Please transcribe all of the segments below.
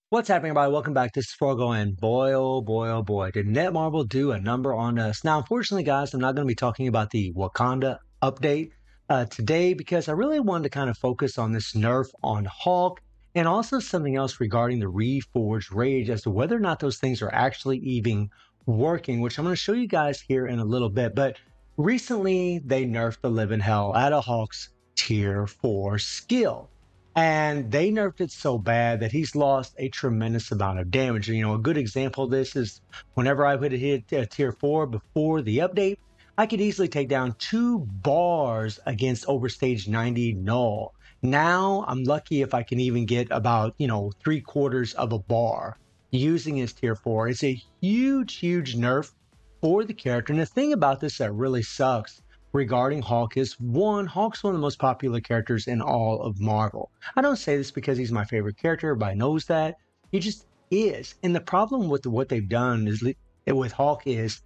What's happening, everybody? Welcome back. This is Forgo, and boy, oh boy, oh boy, did Netmarble do a number on us. Now, unfortunately, guys, I'm not going to be talking about the Wakanda update today because I really wanted to kind of focus on this nerf on Hulk and also something else regarding the reforged rage as to whether or not those things are actually even working, which I'm going to show you guys here in a little bit. But recently, they nerfed the living hell out of Hulk's tier 4 skill. And they nerfed it so bad that he's lost a tremendous amount of damage. You know, a good example of this is whenever I would hit tier 4 before the update, I could easily take down 2 bars against overstage 90 null. Now I'm lucky if I can even get about, 3/4 of a bar using his tier 4. It's a huge nerf for the character. And the thing about this that really sucks regarding Hulk is Hulk's one of the most popular characters in all of Marvel. I don't say this because he's my favorite character, everybody knows that. He just is. And the problem with what they've done is with Hulk is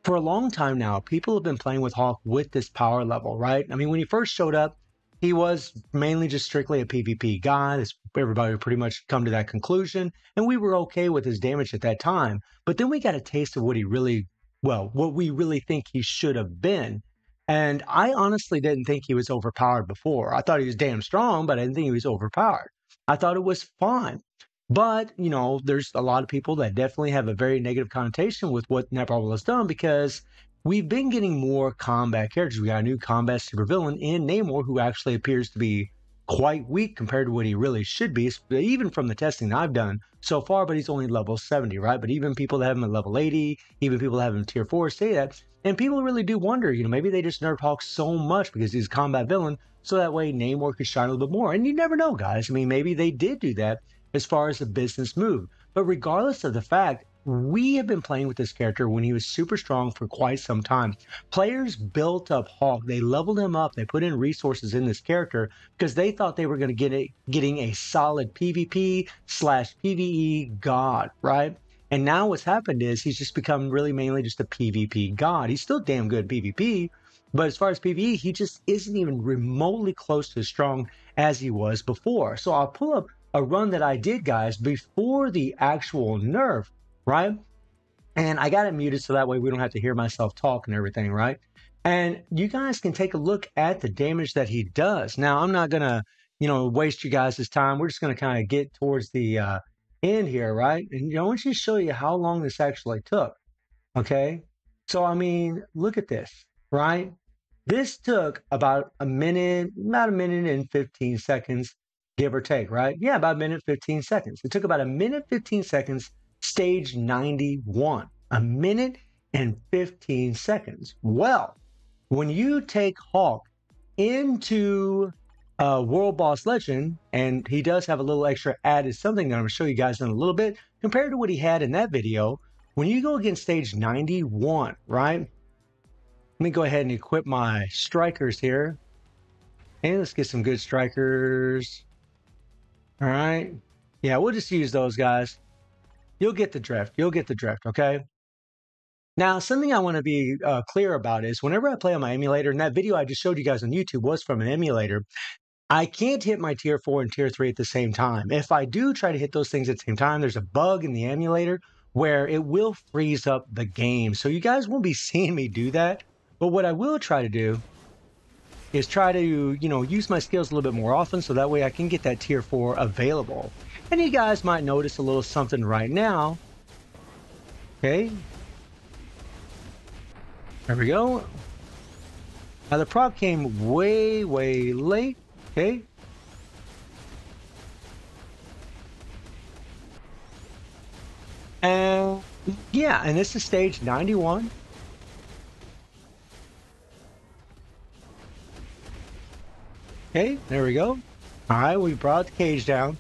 for a long time now, people have been playing with Hulk with this power level, right? I mean, when he first showed up, he was mainly just strictly a PvP guy. Everybody would pretty much come to that conclusion, and we were okay with his damage at that time. But then we got a taste of what we really think he should have been. And I honestly didn't think he was overpowered before. I thought he was damn strong, but I didn't think he was overpowered. I thought it was fine. But, there's a lot of people that definitely have a very negative connotation with what Netmarble has done because we've been getting more combat characters. We got a new combat supervillain in Namor who actually appears to be quite weak compared to what he really should be, even from the testing that I've done so far, but he's only level 70, right? But even people that have him at level 80, even people that have him tier 4 say that. And people really do wonder, maybe they just nerfed Hulk so much because he's a combat villain, so that way Namor could shine a little bit more. And you never know, guys. I mean, maybe they did do that as far as a business move. But regardless of the fact, we have been playing with this character when he was super strong for quite some time. Players built up Hulk, they leveled him up, they put in resources in this character because they thought they were going to getting a solid PvP slash PvE god, right? And now what's happened is he's just become really mainly just a PvP god. He's still damn good PvP, but as far as PvE, he just isn't even remotely close to as strong as he was before. So I'll pull up a run that I did, guys, before the actual nerf, right? And I got it muted so that way we don't have to hear myself talk and everything, right? And you guys can take a look at the damage that he does. Now, I'm not going to, waste you guys' time. We're just going to kind of get towards the end here, right? And I want you to show you how long this actually took, okay? So, I mean, look at this, right? This took about a minute and 15 seconds, give or take, right? Yeah, about a minute, 15 seconds. It took about a minute, 15 seconds, stage 91. A minute and 15 seconds. Well, when you take Hulk into World Boss Legend, and he does have a little extra added something that I'm going to show you guys in a little bit, compared to what he had in that video, when you go against stage 91, right? Let me go ahead and equip my strikers here. And let's get some good strikers. All right. Yeah, we'll just use those guys. You'll get the drift. You'll get the drift, okay? Now, something I want to be clear about is whenever I play on my emulator, and that video I just showed you guys on YouTube was from an emulator, I can't hit my tier 4 and tier 3 at the same time. If I do try to hit those things at the same time, there's a bug in the emulator where it will freeze up the game. So you guys won't be seeing me do that. But what I will try to do is try to, use my skills a little bit more often so that way I can get that tier 4 available. And you guys might notice a little something right now. Okay. There we go. Now the proc came way late. Okay. And yeah, and this is stage 91. Okay, there we go. All right, we brought the cage down.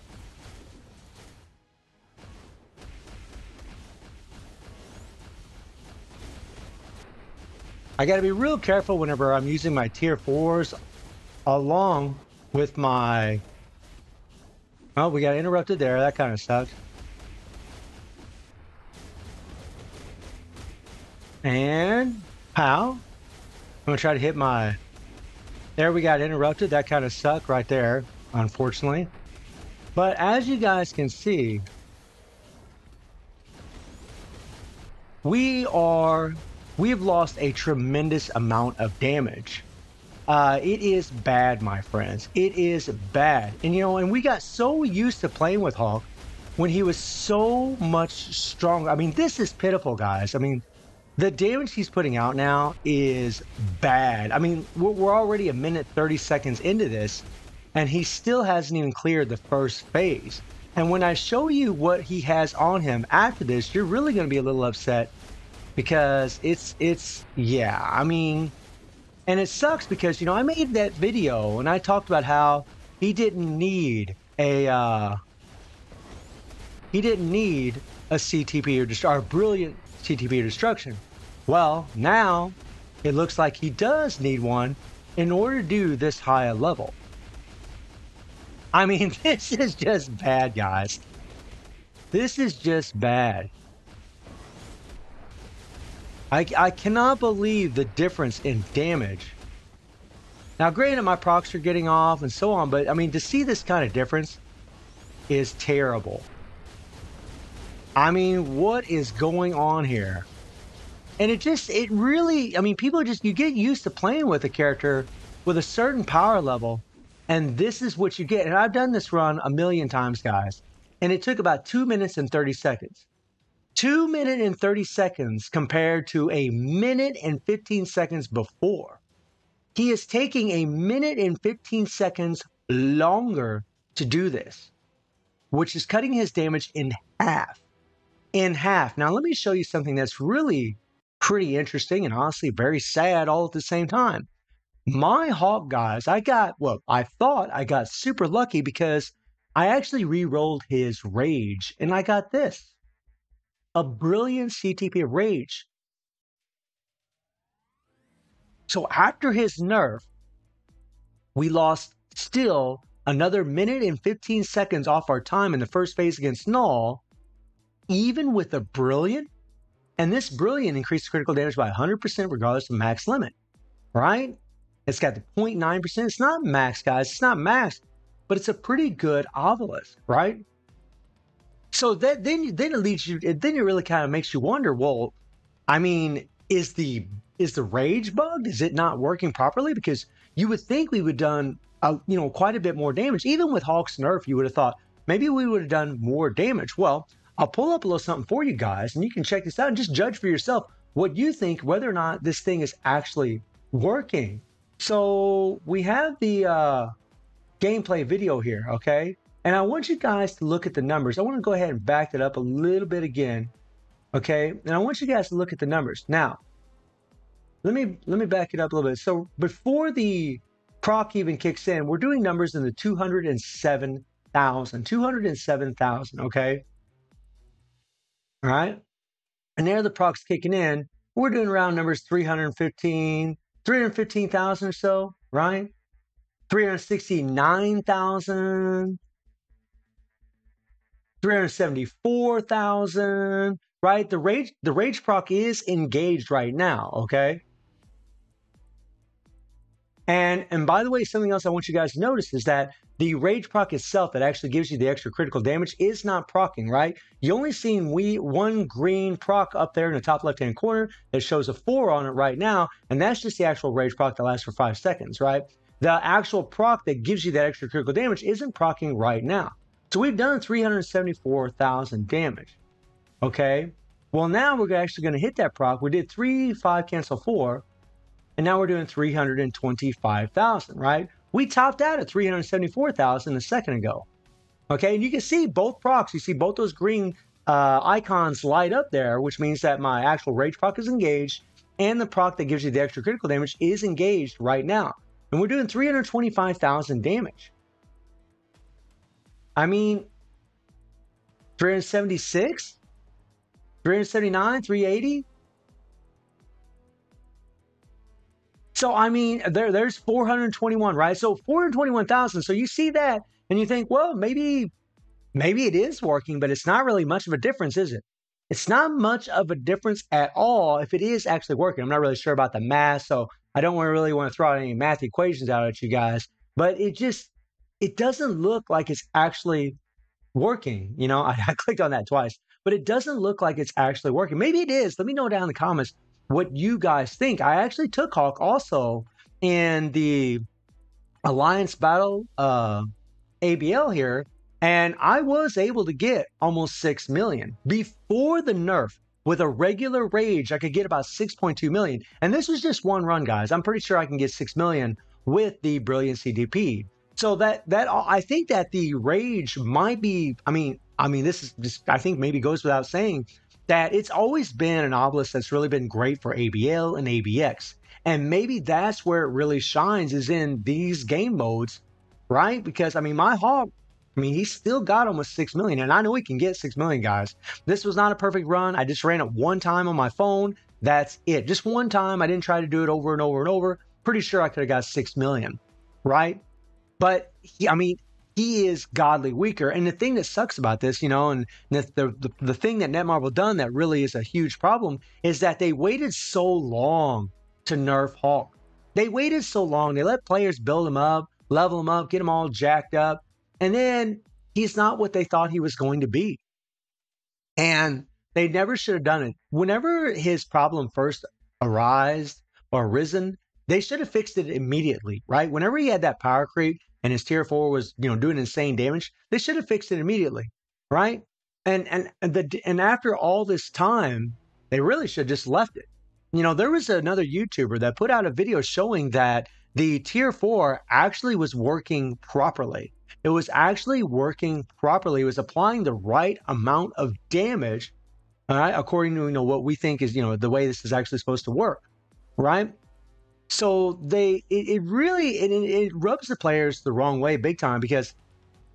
I got to be real careful whenever I'm using my tier 4s along with my... Oh, we got interrupted there. That kind of sucks. And pow. I'm going to try to hit my... There we got interrupted. That kind of sucked right there, unfortunately. But as you guys can see, we are we have lost a tremendous amount of damage. It is bad, my friends. It is bad. And and we got so used to playing with Hawk when he was so much stronger. I mean, this is pitiful, guys. I mean, the damage he's putting out now is bad. I mean, we're already a minute 30 seconds into this, and he still hasn't even cleared the first phase. And when I show you what he has on him after this, you're really going to be a little upset because yeah, I mean, and it sucks because I made that video and I talked about how he didn't need a CTP or a brilliant CTP or destruction. Well, now it looks like he does need one in order to do this high a level. I mean, this is just bad, guys. This is just bad. I cannot believe the difference in damage. Now, granted, my procs are getting off and so on, but I mean, to see this kind of difference is terrible. I mean, what is going on here? And it really, I mean, you get used to playing with a character with a certain power level, and this is what you get. And I've done this run a million times, guys, and it took about 2 minutes and 30 seconds. 2 minutes and 30 seconds compared to a minute and 15 seconds before. He is taking a minute and 15 seconds longer to do this, which is cutting his damage in half. In half. Now, let me show you something that's really pretty interesting and honestly very sad all at the same time. My Hawk, guys, I thought I got super lucky because I actually re-rolled his Rage, and I got this. A brilliant CTP of Rage. So after his nerf, we lost still another minute and 15 seconds off our time in the first phase against Null, even with a brilliant. And this brilliant increased critical damage by 100% regardless of max limit, right? It's got the 0.9%. It's not max, guys. It's not max, but it's a pretty good obelisk, right? So then it leads you. Then it really kind of makes you wonder. Well, I mean, is the rage bugged? Is it not working properly? Because you would think we would have done quite a bit more damage. Even with Hawk's nerf, you would have thought maybe we would have done more damage. Well, I'll pull up a little something for you guys, and you can check this out and just judge for yourself what you think, whether or not this thing is actually working. So we have the gameplay video here, okay? And I want you guys to look at the numbers. I want to go ahead and back it up a little bit again, okay? And I want you guys to look at the numbers. Now, let me back it up a little bit. So before the proc even kicks in, we're doing numbers in the 207,000, okay? All right? And there the proc's kicking in. We're doing round numbers 315,000 or so, right? 369,000, 374,000, right? The rage proc is engaged right now, okay? And by the way, something else I want you guys to notice is that the rage proc itself that actually gives you the extra critical damage is not procking, right? You only seen one green proc up there in the top left-hand corner that shows a 4 on it right now, and that's just the actual rage proc that lasts for 5 seconds, right? The actual proc that gives you that extra critical damage isn't procking right now. So we've done 374,000 damage, okay? Well, now we're actually going to hit that proc. We did 3, 5, cancel 4, and now we're doing 325,000, right? We topped out at 374,000 a second ago, okay? And you can see both procs. You see both those green icons light up there, which means that my actual rage proc is engaged, and the proc that gives you the extra critical damage is engaged right now. And we're doing 325,000 damage. I mean, 376, 379, 380. So, I mean, there's 421, right? So 421,000. So you see that and you think, well, maybe it is working, but it's not really much of a difference, is it? It's not much of a difference at all if it is actually working. I'm not really sure about the math, so I don't really want to throw out any math equations out at you guys, but it doesn't look like it's actually working. I clicked on that twice. but it doesn't look like it's actually working. Maybe it is. Let me know down in the comments what you guys think. I actually took Hawk also in the Alliance Battle ABL here, and I was able to get almost 6 million. Before the nerf, with a regular rage, I could get about 6.2 million. And this was just one run, guys. I'm pretty sure I can get 6 million with the Brilliant CDP. So that I think that the rage might be, this is just, I think maybe goes without saying that it's always been an obelisk that's really been great for ABL and ABX. And maybe that's where it really shines, is in these game modes, right? Because my Hawk, he's still got almost 6 million, and I know he can get 6 million, guys. This was not a perfect run. I just ran it one time on my phone. That's it. Just one time. I didn't try to do it over and over and over. Pretty sure I could have got 6 million, right? But he is godly weaker. And the thing that sucks about this, and the thing that Netmarble done that really is a huge problem, is that they waited so long to nerf Hawk. They waited so long. They let players build him up, level him up, get him all jacked up, and then he's not what they thought he was going to be. And they never should have done it. Whenever his problem first arisen, they should have fixed it immediately, right? Whenever he had that power creep and his tier 4 was, doing insane damage, they should have fixed it immediately, right? And after all this time, they really should have just left it. There was another YouTuber that put out a video showing that the tier 4 actually was working properly. It was actually working properly. It was applying the right amount of damage, all right, according to what we think is the way this is actually supposed to work, right? So it really rubs the players the wrong way big time, because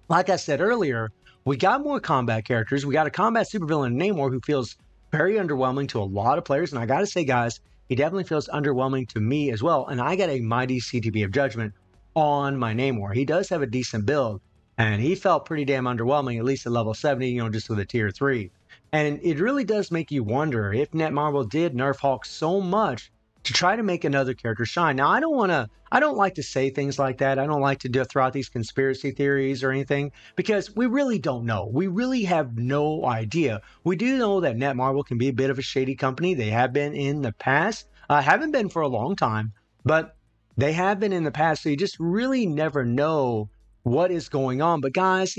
like I said earlier, we got more combat characters. We got a combat supervillain Namor who feels very underwhelming to a lot of players, and I gotta say, guys, he definitely feels underwhelming to me as well. And I got a mighty CTB of Judgment on my Namor. He does have a decent build, and he felt pretty damn underwhelming, at least at level 70, just with a tier 3. And it really does make you wonder if Netmarble did nerf Hawk so much to try to make another character shine. Now, I don't like to say things like that. I don't like to throw out these conspiracy theories or anything, because we really don't know. We really have no idea. We do know that Netmarble can be a bit of a shady company. They have been in the past. Haven't been for a long time, but they have been in the past. So you just really never know what is going on. But guys,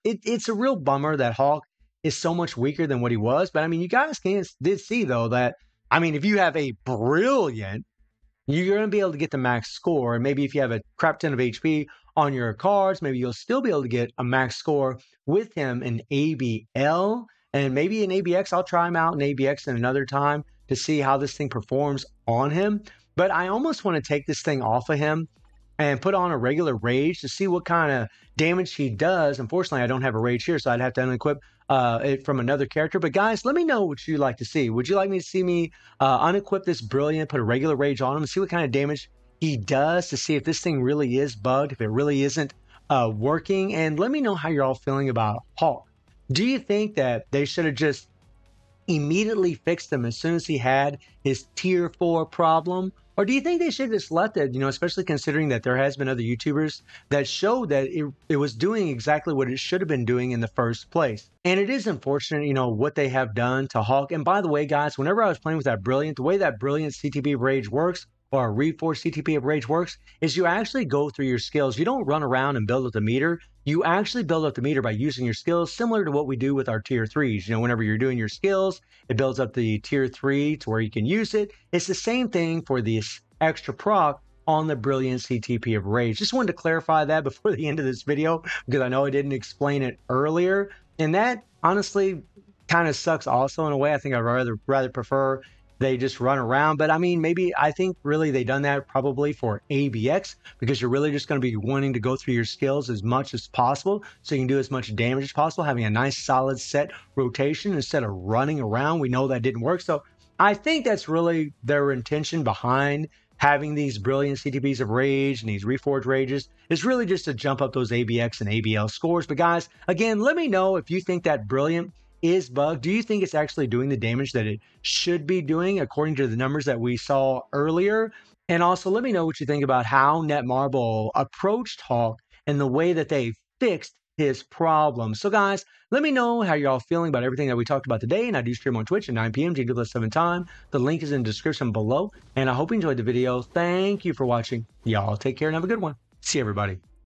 it's a real bummer that Hawk is so much weaker than what he was. But you guys did see though that, if you have a brilliant, you're going to be able to get the max score. And maybe if you have a crap ton of HP on your cards, maybe you'll still be able to get a max score with him in ABL. And maybe in ABX, I'll try him out in ABX in another time to see how this thing performs on him. But I almost want to take this thing off of him and put on a regular rage to see what kind of damage he does. Unfortunately, I don't have a rage here, so I'd have to unequip it from another character. But guys, let me know what you'd like to see. Would you like me to see me unequip this Brilliant, put a regular rage on him, and see what kind of damage he does, to see if this thing really is bugged, if it really isn't working? And let me know how you're all feeling about Hawk. Do you think that they should have just immediately fixed him as soon as he had his tier 4 problem? Or do you think they should have just left it, especially considering that there has been other YouTubers that showed that it was doing exactly what it should have been doing in the first place? And it is unfortunate, what they have done to Hawk. And by the way, guys, whenever I was playing with that Brilliant, the way that Brilliant CTP of Rage works, or a reforged CTP of Rage works, is you actually go through your skills. You don't run around and build up the meter. You actually build up the meter by using your skills, similar to what we do with our tier 3s. Whenever you're doing your skills, it builds up the tier 3 to where you can use it. It's the same thing for this extra proc on the Brilliant CTP of Rage. Just wanted to clarify that before the end of this video, because I know I didn't explain it earlier. And that honestly kind of sucks also in a way. I think I'd rather prefer they just run around. But I think really they done that probably for ABX, because you're really just going to be wanting to go through your skills as much as possible so you can do as much damage as possible, having a nice solid set rotation instead of running around. We know that didn't work. So I think that's really their intention behind having these Brilliant CTPs of Rage and these reforged rages, is really just to jump up those ABX and ABL scores. But guys, again, let me know if you think that Brilliant is bugged. Do you think it's actually doing the damage that it should be doing according to the numbers that we saw earlier? And also let me know what you think about how Netmarble approached Hawk and the way that they fixed his problems. So guys, let me know how y'all feeling about everything that we talked about today. And I do stream on Twitch at 9 p.m. GW7 time. The link is in the description below. And I hope you enjoyed the video. Thank you for watching. Y'all take care and have a good one. See everybody.